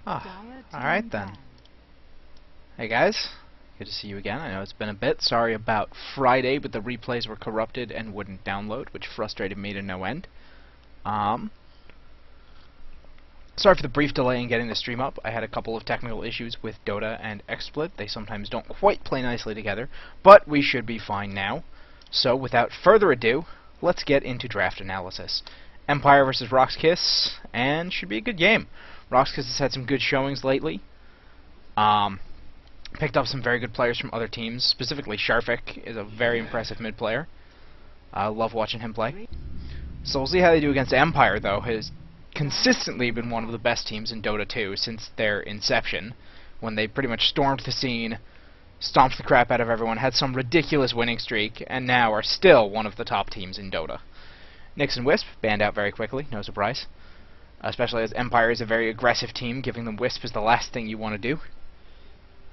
Ah, alright then. Hey guys, good to see you again. I know it's been a bit. Sorry about Friday, but the replays were corrupted and wouldn't download, which frustrated me to no end. Sorry for the brief delay in getting the stream up. I had a couple of technical issues with Dota and XSplit. They sometimes don't quite play nicely together, but we should be fine now. So, without further ado, let's get into draft analysis. Empire versus RoX.KIS, and should be a good game. RoX.KIS has had some good showings lately. Picked up some very good players from other teams. Specifically, Sharfik is a very impressive mid player. I love watching him play. So we'll see how they do against Empire, though. Has consistently been one of the best teams in Dota 2 since their inception, when they pretty much stormed the scene, stomped the crap out of everyone, had some ridiculous winning streak, and now are still one of the top teams in Dota. Nyx and Wisp banned out very quickly, no surprise. Especially as Empire is a very aggressive team, giving them Wisp is the last thing you want to do.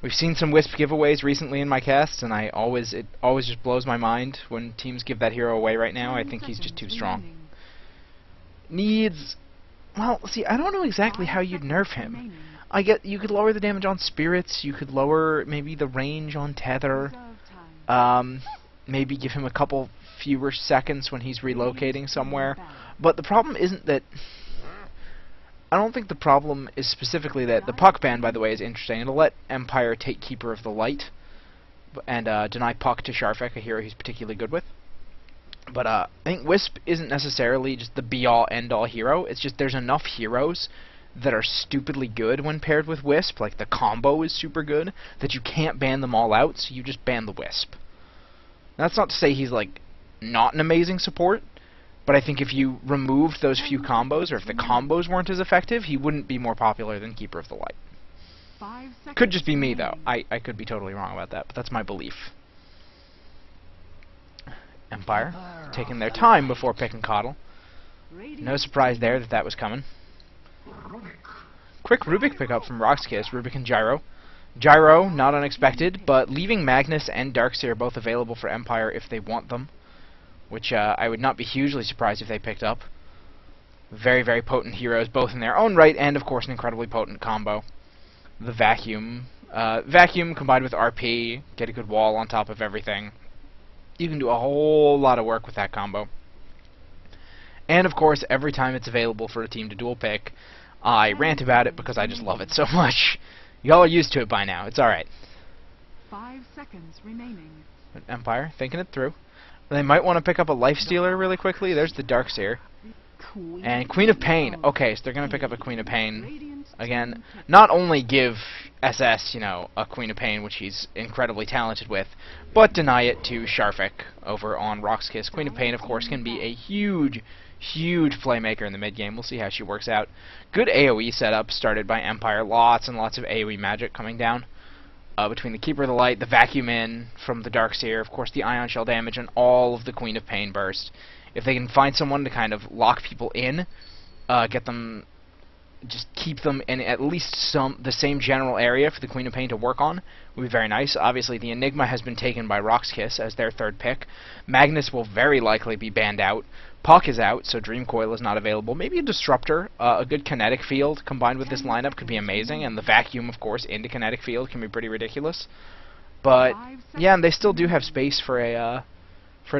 We've seen some Wisp giveaways recently in my casts, and it always just blows my mind when teams give that hero away right now. I think he's just too strong. Needs... well, see, I don't know exactly how you'd nerf him. You could lower the damage on Spirits, you could lower maybe the range on Tether, maybe give him a couple fewer seconds when he's relocating somewhere. But the problem isn't that... I don't think the problem is specifically that the Puck ban, by the way, is interesting. It'll let Empire take Keeper of the Light and deny Puck to Sharfik, a hero he's particularly good with. But I think Wisp isn't necessarily just the be-all, end-all hero. It's just there's enough heroes that are stupidly good when paired with Wisp, like the combo is super good, that you can't ban them all out, so you just ban the Wisp. Now, that's not to say he's, like, not an amazing support, but I think if you removed those few combos, or if the combos weren't as effective, he wouldn't be more popular than Keeper of the Light. Could just be me, though. I could be totally wrong about that, but that's my belief. Empire, taking their time before picking Coddle. No surprise there that that was coming. Quick Rubik pickup from RoX.KIS, Rubik and Gyro. Gyro, not unexpected, but leaving Magnus and Darkseer both available for Empire if they want them, which I would not be hugely surprised if they picked up. Very, very potent heroes, both in their own right, and of course an incredibly potent combo. The Vacuum. Vacuum combined with RP, get a good wall on top of everything. You can do a whole lot of work with that combo. And of course, every time it's available for a team to dual pick, I rant about it because I just love it so much. Y'all are used to it by now, it's alright. 5 seconds remaining. But Empire, thinking it through. They might want to pick up a Lifestealer really quickly. There's the Darkseer. And Queen of Pain. Okay, so they're going to pick up a Queen of Pain. Again, not only give SS, you know, a Queen of Pain, which he's incredibly talented with, but deny it to Sharfik over on RoX.KIS. Queen of Pain, of course, can be a huge, huge playmaker in the mid-game. We'll see how she works out. Good AoE setup started by Empire. Lots and lots of AoE magic coming down. Between the Keeper of the Light, the Vacuum in from the Darkseer, of course the Ion Shell damage, and all of the Queen of Pain burst. If they can find someone to kind of lock people in, get them, just keep them in at least the same general area for the Queen of Pain to work on, would be very nice. Obviously the Enigma has been taken by RoX.KIS as their third pick. Magnus will very likely be banned out. Puck is out, so Dream Coil is not available. Maybe a Disruptor, a good Kinetic Field combined with this lineup could be amazing, and the Vacuum, of course, into Kinetic Field can be pretty ridiculous. But, yeah, and they still do have space for a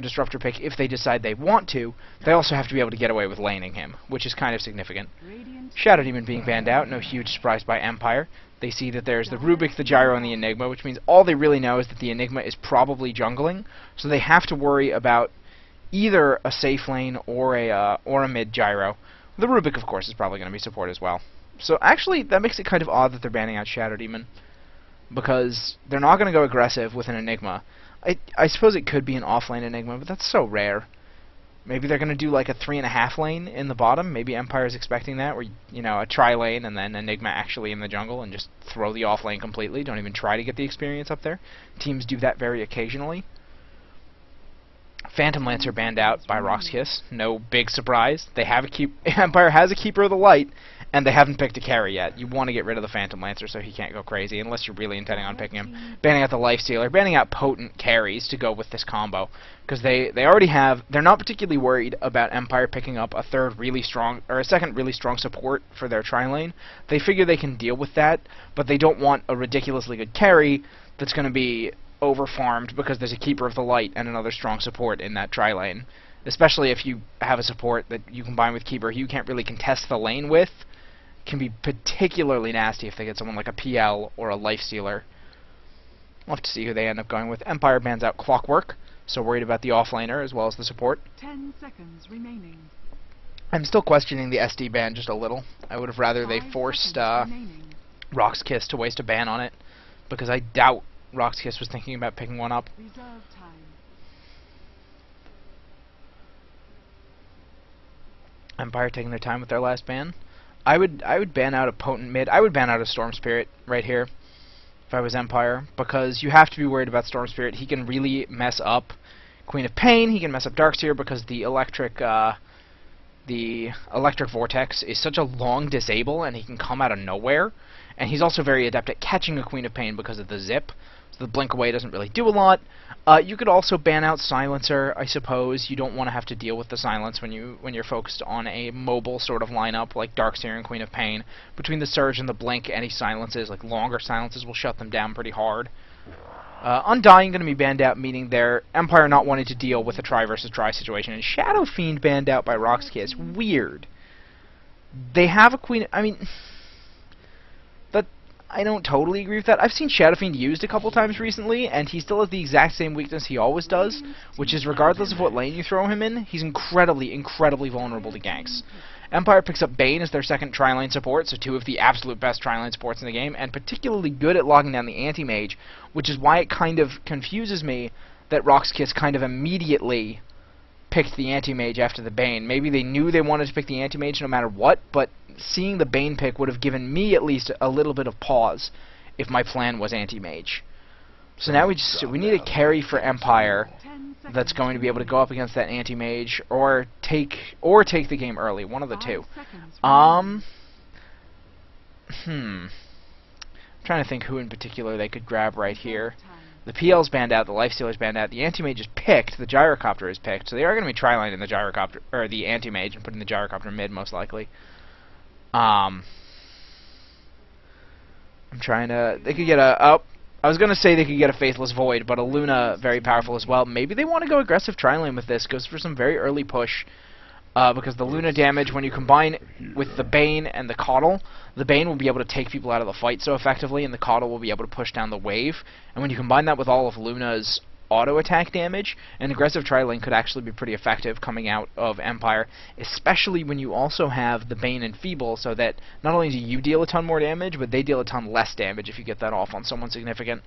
Disruptor pick if they decide they want to. They also have to be able to get away with laning him, which is kind of significant. Shadow Demon being banned out, no huge surprise by Empire. They see that there's the Rubik, the Gyro, and the Enigma, which means all they really know is that the Enigma is probably jungling, so they have to worry about either a safe lane or a mid Gyro. The Rubik, of course, is probably going to be support as well. So actually, that makes it kind of odd that they're banning out Shadow Demon, because they're not going to go aggressive with an Enigma. I suppose it could be an off-lane Enigma, but that's so rare. Maybe they're going to do like a 3.5 lane in the bottom. Maybe Empire's expecting that, where, you know, a tri-lane and then Enigma actually in the jungle and just throw the off-lane completely. Don't even try to get the experience up there. Teams do that very occasionally. Phantom Lancer banned out by RoX.KIS. No big surprise. They have Empire has a Keeper of the Light, And they haven't picked a carry yet. You want to get rid of the Phantom Lancer so he can't go crazy, unless you're really intending on picking him. Banning out the Lifestealer, banning out potent carries to go with this combo. Because they already have... They're not particularly worried about Empire picking up a second really strong support for their tri-lane. They figure they can deal with that, but they don't want a ridiculously good carry that's going to be over-farmed because there's a Keeper of the Light and another strong support in that tri-lane. Especially if you have a support that you combine with Keeper you can't really contest the lane with. Can be particularly nasty if they get someone like a PL or a Lifestealer. We'll have to see who they end up going with. Empire bans out Clockwork, so worried about the offlaner as well as the support. 10 seconds remaining. I'm still questioning the SD ban just a little. I would have rather they forced RoX.KIS to waste a ban on it, because I doubt RoX.KIS was thinking about picking one up. Reserve time. Empire taking their time with their last ban. I would ban out a potent mid. I would ban out a Storm Spirit right here if I was Empire, because you have to be worried about Storm Spirit. He can really mess up Queen of Pain. He can mess up Darkseer because the electric vortex is such a long disable, and he can come out of nowhere. And he's also very adept at catching a Queen of Pain because of the zip. So the blink away doesn't really do a lot. You could also ban out Silencer, I suppose. You don't want to have to deal with the silence when you're focused on a mobile sort of lineup like Darkseer and Queen of Pain. Between the Surge and the Blink, any silences, like longer silences, will shut them down pretty hard. Undying going to be banned out, meaning their Empire not wanting to deal with a try versus try situation. And Shadow Fiend banned out by RoX.KIS. Weird. They have a Queen... I mean... I don't totally agree with that. I've seen Shadow Fiend used a couple times recently, and he still has the exact same weakness he always does, which is regardless of what lane you throw him in, he's incredibly, incredibly vulnerable to ganks. Empire picks up Bane as their second tri-lane support, so two of the absolute best tri-lane supports in the game, and particularly good at logging down the anti-mage, which is why it kind of confuses me that RoX.KIS kind of immediately picked the anti-mage after the Bane. Maybe they knew they wanted to pick the anti-mage no matter what, but seeing the Bane pick would have given me at least a little bit of pause if my plan was anti-mage. So now we need a carry for Empire that's going to be able to go up against that anti-mage or take the game early, one of the two. I'm trying to think who in particular they could grab right here. The PL's banned out, the Lifestealer's banned out, the Anti-Mage is picked, the Gyrocopter is picked, so they are going to be tri-lining the Gyrocopter, or the Anti-Mage, and putting the Gyrocopter mid, most likely. I'm trying to... They could get a... Oh, I was going to say they could get a Faithless Void, but a Luna, very powerful as well. Maybe they want to go aggressive tri-lane with this, goes for some very early push. Because the Luna damage, when you combine with the Bane and the Coddle, the Bane will be able to take people out of the fight so effectively, and the Coddle will be able to push down the wave. And when you combine that with all of Luna's auto-attack damage, an aggressive tri-lane could actually be pretty effective coming out of Empire, especially when you also have the Bane and Feeble, so that not only do you deal a ton more damage, but they deal a ton less damage if you get that off on someone significant.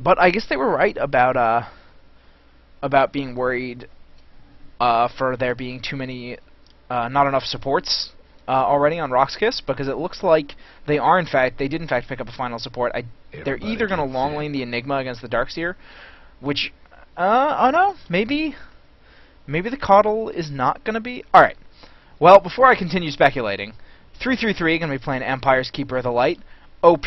But I guess they were right about being worried for there being too many, not enough supports already on RoX.KIS, because it looks like they did in fact pick up a final support. They're either going to long lane the Enigma against the Darkseer, which, oh no, maybe the Coddle is not going to be... Alright, well, before I continue speculating, 333 going to be playing Empire's Keeper of the Light, OP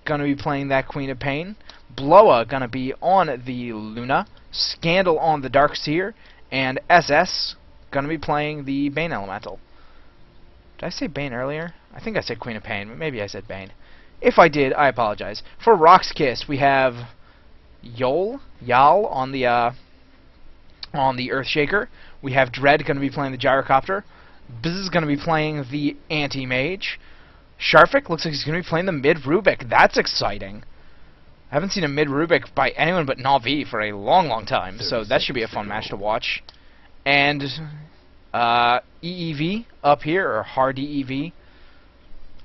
going to be playing that Queen of Pain, Bloa going to be on the Luna, Scandal on the Darkseer, and SS going to be playing the Bane Elemental. Did I say Bane earlier? I think I said Queen of Pain, but maybe I said Bane. If I did, I apologize. For RoX.KIS, we have Yal on the Earthshaker. We have Dread going to be playing the Gyrocopter. Biz is going to be playing the Anti-Mage. Sharfik looks like he's going to be playing the mid-Rubik. That's exciting. I haven't seen a mid-Rubik by anyone but Na'Vi for a long, long time, so that should be a fun match to watch. And EEV up here, or hard EEV,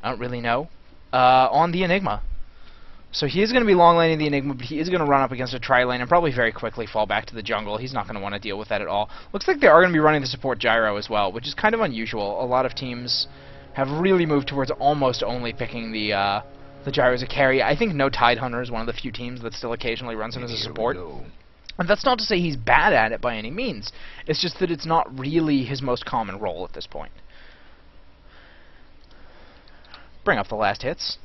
I don't really know, on the Enigma. So he is going to be long laning the Enigma, but he is going to run up against a tri-lane and probably very quickly fall back to the jungle. He's not going to want to deal with that at all. Looks like they are going to be running the support Gyro as well, which is kind of unusual. A lot of teams have really moved towards almost only picking the Gyro as a carry. I think No Tidehunter is one of the few teams that still occasionally runs him as a support. And that's not to say he's bad at it by any means. It's just that it's not really his most common role at this point. bring up the last hits.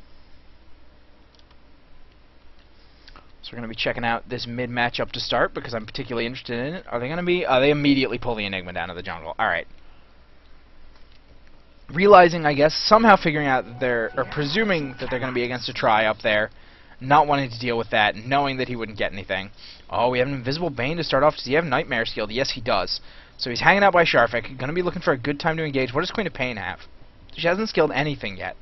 So we're going to be checking out this mid matchup to start because I'm particularly interested in it. Are they going to be... they immediately pull the Enigma down to the jungle. Alright. Realizing, I guess, somehow figuring out that they're... or presuming that they're going to be against a try up there. Not wanting to deal with that, knowing that he wouldn't get anything. Oh, we have an Invisible Bane to start off. Does he have Nightmare skilled? Yes, he does. So he's hanging out by Sharfik. Going to be looking for a good time to engage. What does Queen of Pain have? She hasn't skilled anything yet.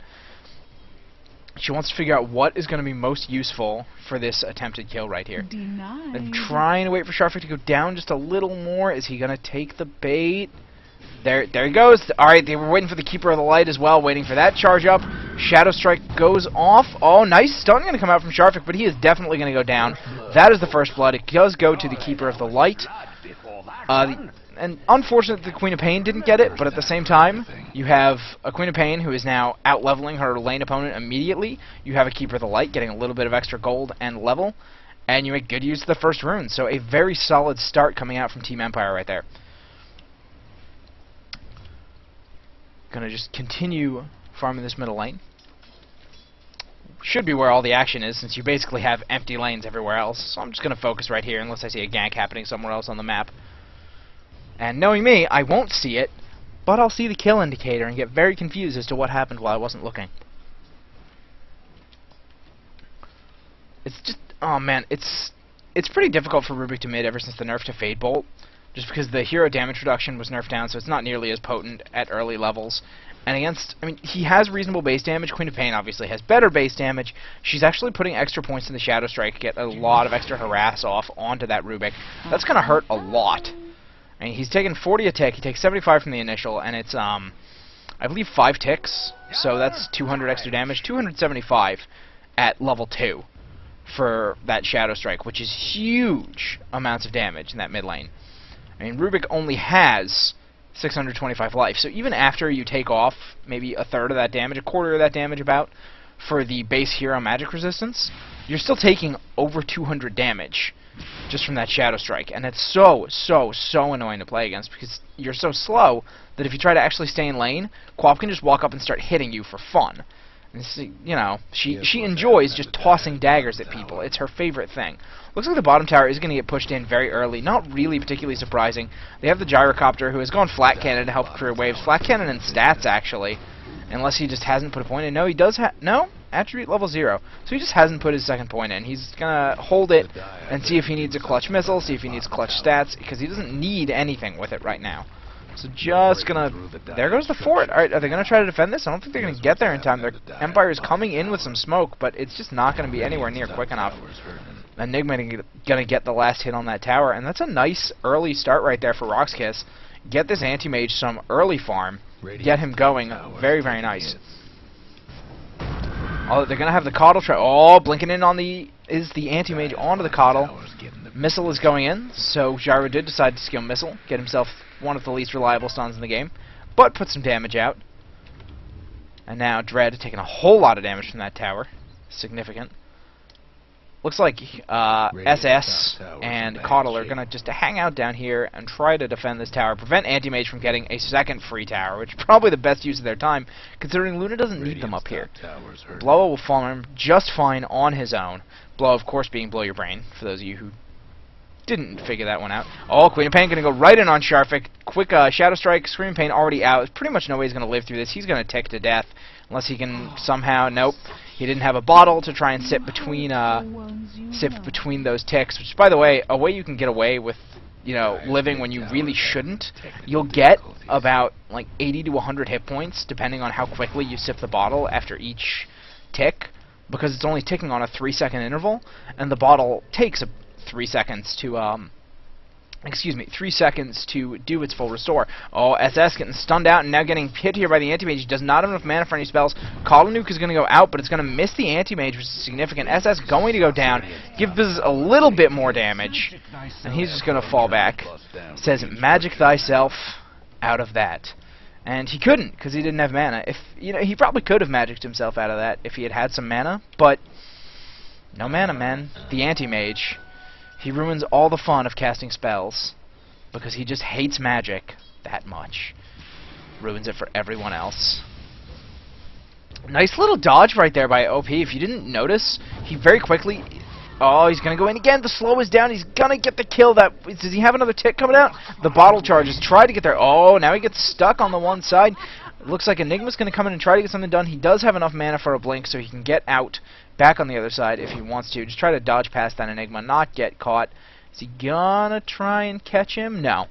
She wants to figure out what is going to be most useful for this attempted kill right here. Denied. And trying to wait for Sharfik to go down just a little more. Is he going to take the bait? There he goes. Alright, they were waiting for the Keeper of the Light as well, waiting for that charge up. Shadow Strike goes off. Oh, nice stun going to come out from Sharfik, but he is definitely going to go down. That is the first blood. It does go to the Keeper of the Light. And unfortunate that the Queen of Pain didn't get it, but at the same time, you have a Queen of Pain who is now out-leveling her lane opponent immediately. You have a Keeper of the Light getting a little bit of extra gold and level, and you make good use of the first rune. So a very solid start coming out from Team Empire right there. Gonna just continue farming this middle lane. Should be where all the action is, since you basically have empty lanes everywhere else. So I'm just gonna focus right here, unless I see a gank happening somewhere else on the map. And knowing me, I won't see it, but I'll see the kill indicator and get very confused as to what happened while I wasn't looking. It's just, oh man, it's pretty difficult for Rubik to mid ever since the nerf to Fade Bolt, just because the hero damage reduction was nerfed down, so it's not nearly as potent at early levels. And against, I mean, he has reasonable base damage. Queen of Pain obviously has better base damage. She's actually putting extra points in the Shadow Strike, get a lot of extra harass off onto that Rubik. That's gonna hurt a lot. I mean, he's taken 40 a tick, he takes 75 from the initial, and it's, I believe 5 ticks, so that's 200 extra damage, 275 at level 2 for that Shadow Strike, which is huge amounts of damage in that mid lane. I mean, Rubik only has 625 life, so even after you take off maybe a third of that damage, a quarter of that damage about, for the base hero magic resistance, you're still taking over 200 damage just from that Shadow Strike, and it's so annoying to play against because you're so slow that if you try to actually stay in lane, Quap can just walk up and start hitting you for fun. And you know, she enjoys just tossing daggers at people. It's her favorite thing. Looks like the bottom tower is going to get pushed in very early. Not really particularly surprising. They have the Gyrocopter who has gone Flat Cannon to help clear waves. Flat Cannon and stats, actually. Unless he just hasn't put a point in. No, he does have... No? Attribute level 0. So he just hasn't put his second point in. He's going to hold it and see if he needs a clutch missile, see if he needs clutch stats, because he doesn't need anything with it right now. So just going to... There goes the fort. Alright, are they going to try to defend this? I don't think they're going to get there in time. Their Empire is coming in with some smoke, but it's just not going to be anywhere near quick enough. Enigma going to get the last hit on that tower, and that's a nice early start right there for RoX.KIS. Get this Anti-Mage some early farm, get him going. Very, very nice. Oh, they're going to have the Coddle try. Oh, blinking in on the... is the Anti-Mage onto the Coddle. Missile is going in, so Gyro did decide to skill Missile, get himself one of the least reliable stuns in the game, but put some damage out. And now Dread taking a whole lot of damage from that tower. Significant. Looks like SS and Coddle are going to just hang out down here and try to defend this tower, prevent Anti-Mage from getting a second free tower, which is probably the best use of their time, considering Luna doesn't need them up here. Bloa will farm him just fine on his own. Bloa, of course, being Blow Your Brain, for those of you who didn't figure that one out. Oh, Queen of Pain going to go right in on Sharfik. Quick Shadow Strike, Scream Pain already out. There's pretty much no way he's going to live through this. He's going to tick to death, unless he can somehow... Nope. He didn't have a bottle to try and sit between those ticks, which, by the way, a way you can get away with, you know, living when you really shouldn't. You'll get about, like, 80 to 100 hit points, depending on how quickly you sip the bottle after each tick, because it's only ticking on a 3-second interval, and the bottle takes 3 seconds to, 3 seconds to do its full restore. Oh, SS getting stunned out and now getting hit here by the Anti-Mage. He does not have enough mana for any spells. Coddle Nuke is going to go out, but it's going to miss the Anti-Mage, which is significant. SS going to go down, give Biz a little bit more damage, and he's just going to fall back. Says, magic thyself out of that. And he couldn't, because he didn't have mana. If you know, he probably could have magicked himself out of that if he had had some mana, but no mana, man. The Anti-Mage. He ruins all the fun of casting spells because he just hates magic that much. Ruins it for everyone else. Nice little dodge right there by OP. If you didn't notice, he very quickly... Oh, he's going to go in again. The slow is down. He's going to get the kill. Does he have another tick coming out? The bottle charges. Try to get there. Oh, now he gets stuck on the one side. It looks like Enigma's going to come in and try to get something done. He does have enough mana for a blink, so he can get out back on the other side if he wants to. Just try to dodge past that Enigma, not get caught. Is he going to try and catch him? No.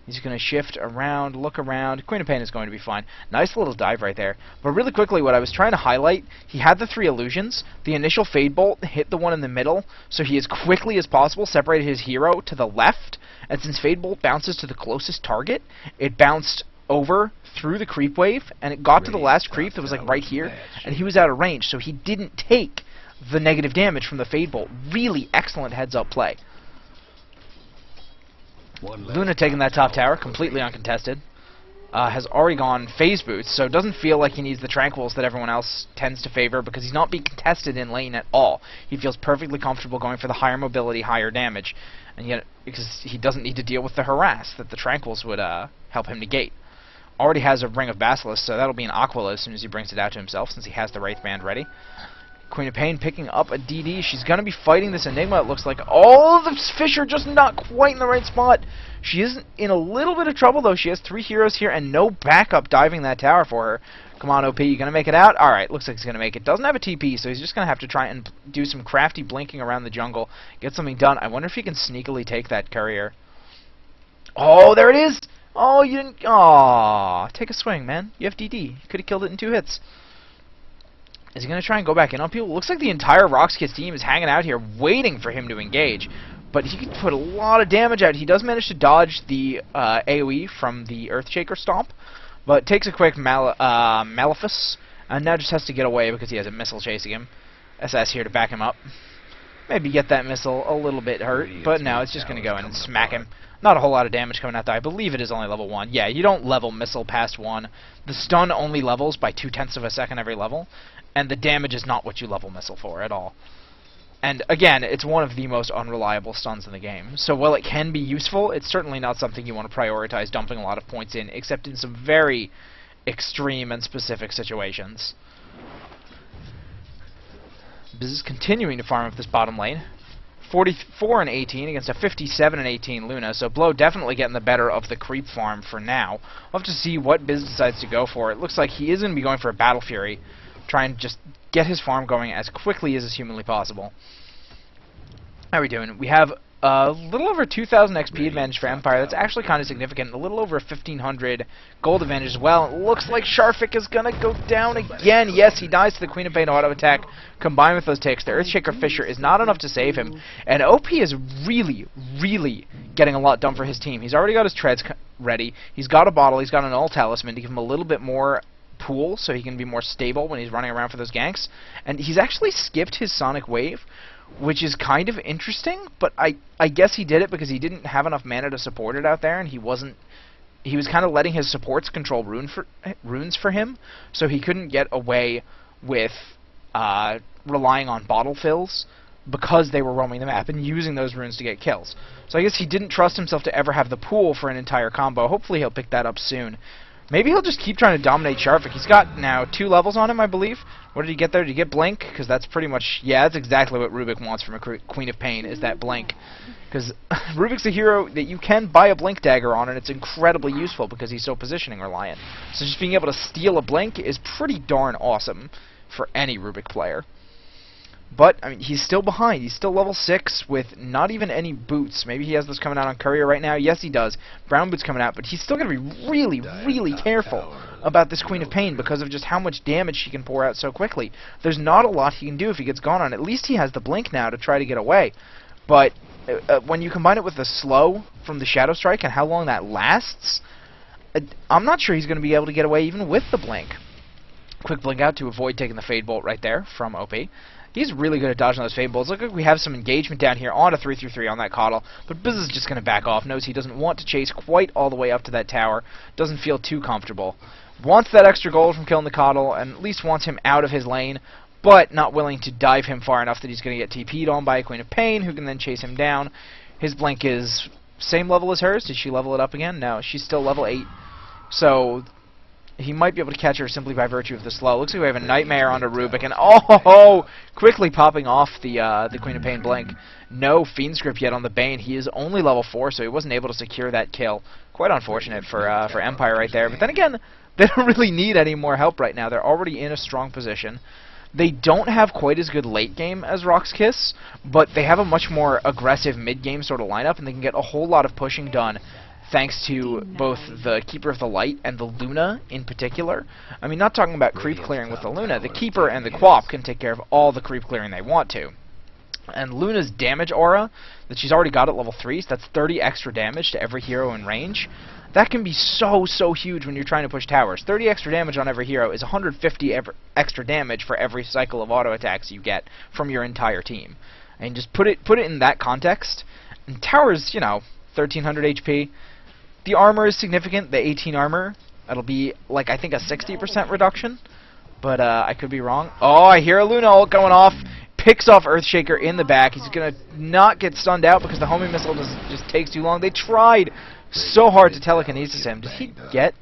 He's going to shift around, look around. Queen of Pain is going to be fine. Nice little dive right there. But really quickly, what I was trying to highlight, he had the 3 illusions. The initial Fade Bolt hit the one in the middle, so he as quickly as possible separated his hero to the left. And since Fade Bolt bounces to the closest target, it bounced over through the creep wave, and it got to the last creep that was like right here, and he was out of range, so he didn't take the negative damage from the Fade Bolt. Really excellent heads-up play. Luna taking that top tower, completely uncontested. Has already gone phase boots, so it doesn't feel like he needs the tranquils that everyone else tends to favor because he's not being contested in lane at all. He feels perfectly comfortable going for the higher mobility, higher damage, and yet because he doesn't need to deal with the harass that the tranquils would help him negate. Already has a Ring of Basilisk, so that'll be an Aquila as soon as he brings it out to himself, since he has the Wraith Band ready. Queen of Pain picking up a DD. She's going to be fighting this Enigma, it looks like. Oh, the fish are just not quite in the right spot. She is in a little bit of trouble, though. She has 3 heroes here and no backup diving that tower for her. Come on, OP, you going to make it out? Alright, looks like he's going to make it. Doesn't have a TP, so he's just going to have to try and do some crafty blinking around the jungle. Get something done. I wonder if he can sneakily take that courier. Oh, there it is! Oh, you didn't... Aw, take a swing, man. You have DD. You could have killed it in 2 hits. Is he going to try and go back in on people? Looks like the entire RoX.KIS team is hanging out here waiting for him to engage. But he could put a lot of damage out. He does manage to dodge the AoE from the Earthshaker Stomp, but takes a quick Malefice, and now just has to get away because he has a missile chasing him. SS here to back him up. Maybe get that missile a little bit hurt, but no, it's just going to go in and smack him. Not a whole lot of damage coming out, though. I believe it is only level 1. Yeah, you don't level missile past 1. The stun only levels by 0.2 of a second every level, and the damage is not what you level missile for at all. And again, it's one of the most unreliable stuns in the game. So while it can be useful, it's certainly not something you want to prioritize dumping a lot of points in, except in some very extreme and specific situations. Biz is continuing to farm up this bottom lane. 44 and 18 against a 57 and 18 Luna, so Blow definitely getting the better of the creep farm for now. We'll have to see what Biz decides to go for. It looks like he is going to be going for a Battle Fury, try and just get his farm going as quickly as is humanly possible. How are we doing? We have a little over 2,000 XP advantage for Empire. That's actually kind of significant. A little over 1,500 gold advantage as well. It looks like Sharfik is going to go down again. Yes, he dies to the Queen of Pain auto attack. Combined with those ticks, the Earthshaker Fisher is not enough to save him. And OP is really, really getting a lot done for his team. He's already got his treads ready. He's got a bottle. He's got an All Talisman to give him a little bit more pool so he can be more stable when he's running around for those ganks. And he's actually skipped his Sonic Wave, which is kind of interesting, but I guess he did it because he didn't have enough mana to support it out there, and he was kind of letting his supports control runes for him, so he couldn't get away with relying on bottle fills because they were roaming the map and using those runes to get kills. So I guess he didn't trust himself to ever have the pool for an entire combo. Hopefully he'll pick that up soon. Maybe he'll just keep trying to dominate Sharfik. He's got now 2 levels on him, I believe. What did he get there? Did he get Blink? Because that's pretty much... Yeah, that's exactly what Rubik wants from a Queen of Pain, is that Blink. Because Rubik's a hero that you can buy a Blink Dagger on, and it's incredibly useful because he's so positioning reliant. So just being able to steal a Blink is pretty darn awesome for any Rubik player. But, I mean, he's still behind. He's still level 6 with not even any boots. Maybe he has those coming out on Courier right now. Yes, he does. Brown boots coming out, but he's still going to be really, really careful about this Queen of Pain because of just how much damage she can pour out so quickly. There's not a lot he can do if he gets gone on. At least he has the Blink now to try to get away. But when you combine it with the slow from the Shadow Strike and how long that lasts, I'm not sure he's going to be able to get away even with the Blink. Quick Blink out to avoid taking the Fade Bolt right there from OP. He's really good at dodging those Fade Bolts. Look like we have some engagement down here on a 3-3 on that Coddle, but Biz is just going to back off. Knows he doesn't want to chase quite all the way up to that tower. Doesn't feel too comfortable. Wants that extra gold from killing the Coddle, and at least wants him out of his lane, but not willing to dive him far enough that he's going to get TP'd on by a Queen of Pain, who can then chase him down. His Blink is same level as hers. Did she level it up again? No, she's still level 8. So He might be able to catch her simply by virtue of the slow. Looks like we have a Nightmare onto Rubik, and oh, quickly popping off the Queen of Pain blink. No Fiend Script yet on the Bane. He is only level 4, so he wasn't able to secure that kill. Quite unfortunate for Empire right there. But then again, they don't really need any more help right now. They're already in a strong position. They don't have quite as good late game as RoX.KIS, but they have a much more aggressive mid-game sort of lineup, and they can get a whole lot of pushing done thanks to both the Keeper of the Light and the Luna in particular. I mean, not talking about creep clearing with the Luna. The Keeper and the Quap can take care of all the creep clearing they want to. And Luna's damage aura that she's already got at level 3, so that's 30 extra damage to every hero in range. That can be so huge when you're trying to push towers. 30 extra damage on every hero is 150 extra damage for every cycle of auto attacks you get from your entire team. And just put it in that context. And towers, you know, 1300 HP. The armor is significant. The 18 armor, that'll be like I think a 60% reduction. But I could be wrong. Oh, I hear a Luna ult going off. Picks off Earthshaker in the back. He's gonna not get stunned out because the homing missile just takes too long. They tried so hard to telekinesis him. Did he get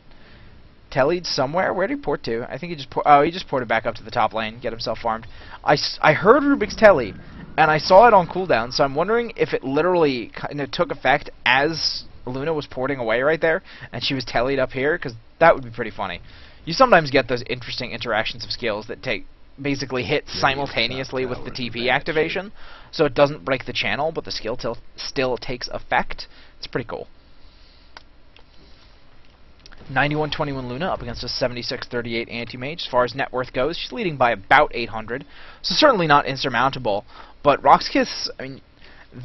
tellied somewhere? Where did he port to? I think he just ported back up to the top lane, get himself farmed. I heard Rubik's telly, and I saw it on cooldown, so I'm wondering if it literally kind of took effect as Luna was porting away right there, and she was tellied up here, because that would be pretty funny. You sometimes get those interesting interactions of skills that basically hit simultaneously with the TP activation, so it doesn't break the channel, but the skill still takes effect. It's pretty cool. 91-21 Luna up against a 76-38 anti-mage. As far as net worth goes, she's leading by about 800, so certainly not insurmountable. But RoX.KIS, I mean,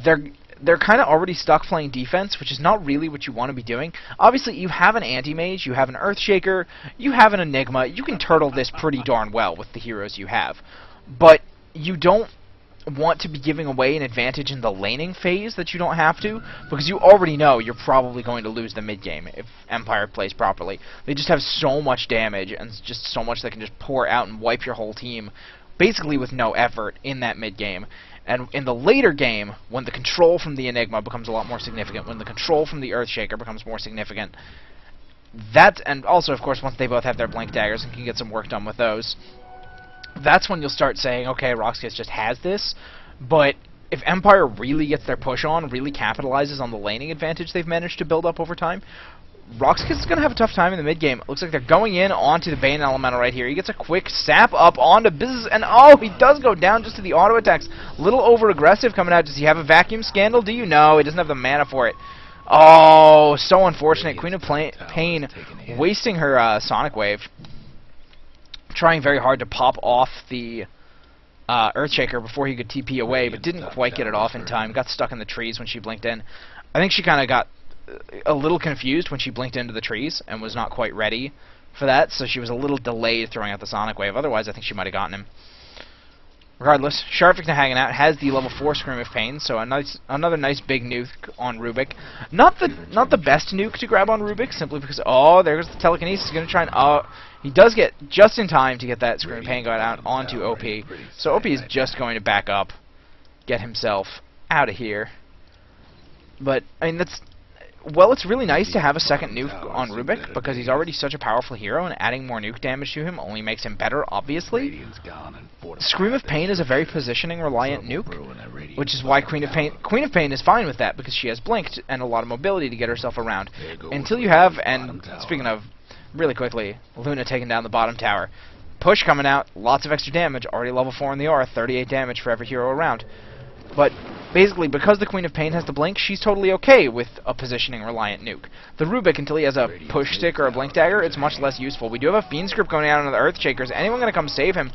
they're kind of already stuck playing defense, which is not really what you want to be doing. Obviously, you have an anti-mage, you have an Earthshaker, you have an Enigma. You can turtle this pretty darn well with the heroes you have. But you don't want to be giving away an advantage in the laning phase that you don't have to, because you already know you're probably going to lose the mid-game if Empire plays properly. They just have so much damage and just so much that can just pour out and wipe your whole team basically with no effort in that mid-game. And in the later game, when the control from the Enigma becomes a lot more significant, when the control from the Earthshaker becomes more significant, and also, of course, once they both have their Blink Daggers and can get some work done with those, that's when you'll start saying, okay, RoX.KIS just has this, but if Empire really gets their push on, really capitalizes on the laning advantage they've managed to build up over time, RoX.KIS is going to have a tough time in the mid-game. It looks like they're going in onto the Bane Elemental right here. He gets a quick sap up onto Bzz, and oh, he does go down just to the auto attacks. A little over-aggressive coming out. Does he have a Vacuum Scandal? Do you know? He doesn't have the mana for it. Oh, so unfortunate. Queen of Pain wasting her Sonic Wave. Trying very hard to pop off the Earthshaker before he could TP away, but didn't quite get it off in time. Got stuck in the trees when she blinked in. I think she kind of got a little confused when she blinked into the trees and was not quite ready for that, so she was a little delayed throwing out the Sonic Wave. Otherwise, I think she might have gotten him. Regardless, Sharvik now hanging out, has the level 4 Scream of Pain, so another nice big nuke on Rubik. Not the best nuke to grab on Rubik, simply because, oh, there's the telekinesis. He's going to try and, he does get just in time to get that Scream of Pain going out onto OP. So OP is just going to back up, get himself out of here. But, I mean, well, it's really nice to have a second nuke on Rubik, because he's already such a powerful hero, and adding more nuke damage to him only makes him better, obviously. Scream of Pain is a very positioning-reliant nuke, which is why Queen of Pain is fine with that, because she has blinked and a lot of mobility to get herself around. Until you have, and speaking of, really quickly, Luna taking down the bottom tower. Push coming out, lots of extra damage, already level 4 in the aura, 38 damage for every hero around. But basically, because the Queen of Pain has the blink, she's totally okay with a positioning-reliant nuke. The Rubik, until he has a push stick or a blink dagger, it's much less useful. We do have a Fiend Script going out on the Earthshaker. Is anyone going to come save him?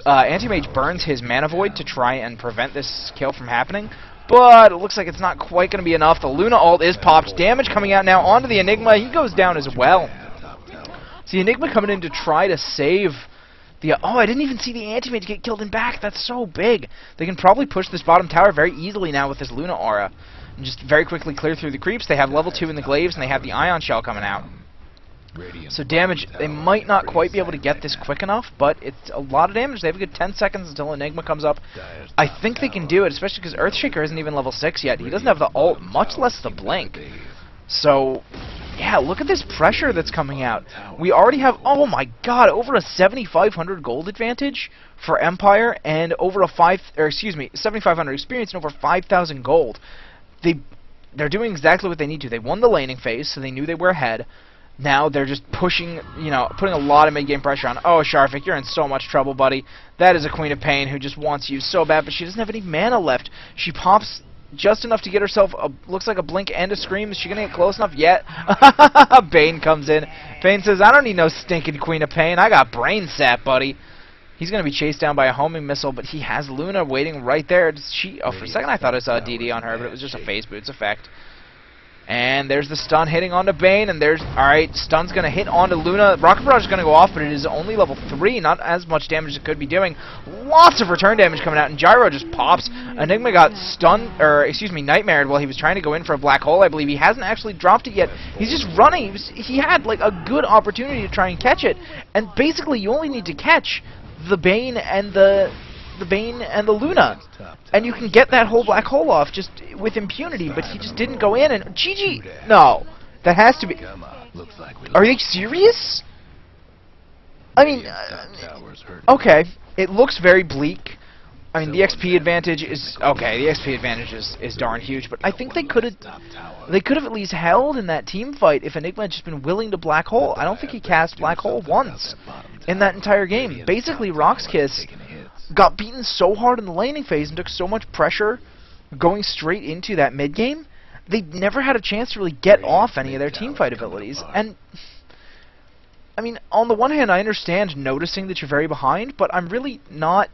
Anti-Mage burns his Mana Void to try and prevent this kill from happening, but it looks like it's not quite going to be enough. The Luna ult is popped. Damage coming out now onto the Enigma. He goes down as well. So the Enigma coming in to try to save the... Oh, I didn't even see the Anti-Mage get killed in back. That's so big. They can probably push this bottom tower very easily now with this Luna aura. And just very quickly clear through the creeps. They have level 2 in the glaives, and they have the Ion Shell coming out. So damage, they might not quite be able to get this quick enough, but it's a lot of damage. They have a good 10 seconds until Enigma comes up. I think they can do it, especially because Earthshaker isn't even level 6 yet. He doesn't have the ult, much less the blink. So yeah, look at this pressure that's coming out. We already have, oh my god, over a 7,500 gold advantage for Empire and over a 7,500 experience and over 5,000 gold. They're doing exactly what they need to. They won the laning phase, so they knew they were ahead. Now they're just pushing, you know, putting a lot of mid-game pressure on. Oh, Sharvik, you're in so much trouble, buddy. That is a Queen of Pain who just wants you so bad, but she doesn't have any mana left. She pops just enough to get herself a, looks like a blink and a scream. Is she going to get close enough yet? Bane comes in. Bane says, I don't need no stinking Queen of Pain. I got brain sap, buddy. He's going to be chased down by a homing missile, but he has Luna waiting right there. Oh, for a second I thought I saw a DD on her, but it was just a phase boots effect. And there's the stun hitting onto Bane, and there's... Alright, stun's going to hit onto Luna. Rocket Barrage is going to go off, but it is only level 3, not as much damage as it could be doing. Lots of return damage coming out, and Gyro just pops. Enigma got stunned, or, excuse me, nightmared while he was trying to go in for a black hole, I believe. He hasn't actually dropped it yet. He's just running. He had, like, a good opportunity to try and catch it. And basically, you only need to catch the Bane and the Luna, and you can get that whole black hole off just with impunity, but he just didn't go in, and GG! No, that has to be... Are you serious? I mean, okay, it looks very bleak. I mean, the XP advantage is... Okay, the XP advantage is darn huge, but I think they could have at least held in that team fight if Enigma had just been willing to black hole. I don't think he cast black hole once in that entire game. Basically, RoX.KIS got beaten so hard in the laning phase and took so much pressure going straight into that mid game, they never had a chance to really get off any of their teamfight abilities. And I mean, on the one hand, I understand noticing that you're very behind, but I'm really not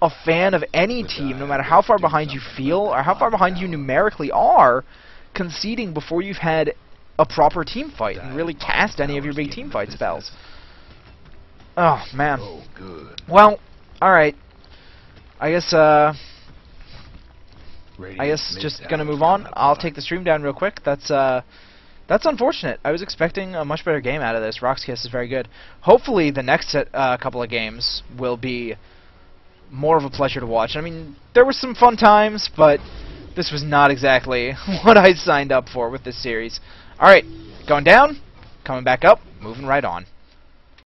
a fan of any team, no matter how far behind you feel or how far behind you numerically are, conceding before you've had a proper team fight and really cast any of your big team fight spells. Oh man. Well, alright. I guess just gonna move on. I'll take the stream down real quick. That's unfortunate. I was expecting a much better game out of this. RoX.KIS is very good. Hopefully the next couple of games will be more of a pleasure to watch. I mean, there were some fun times, but this was not exactly what I signed up for with this series. Alright, going down, coming back up, moving right on.